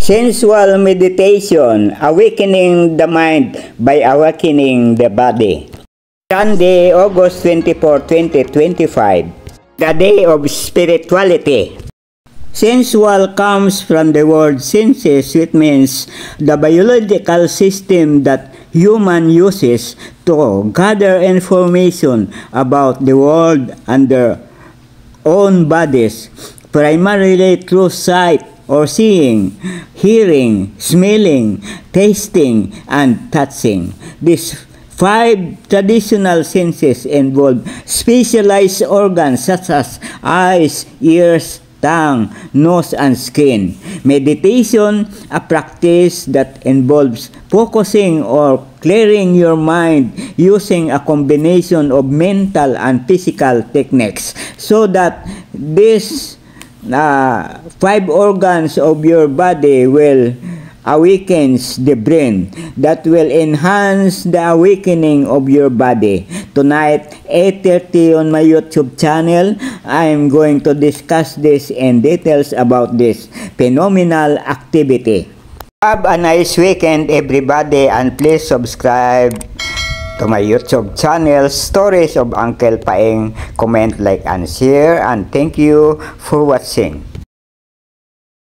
Sensual meditation, awakening the mind by awakening the body. Sunday, August 24, 2025. The Day of Spirituality. Sensual comes from the word senses, which means the biological system that human uses to gather information about the world and their own bodies, primarily through sight or seeing, hearing, smelling, tasting, and touching. These 5 traditional senses involve specialized organs such as eyes, ears, tongue, nose, and skin. Meditation, a practice that involves focusing or clearing your mind using a combination of mental and physical techniques so that these 5 organs of your body will awakens the brain that will enhance the awakening of your body. Tonight, 8:30 on my YouTube channel, I am going to discuss this in details about this phenomenal activity. Have a nice weekend, everybody, and please subscribe to my YouTube channel, Stories of Uncle Paeng. Comment, like, and share, and thank you for watching.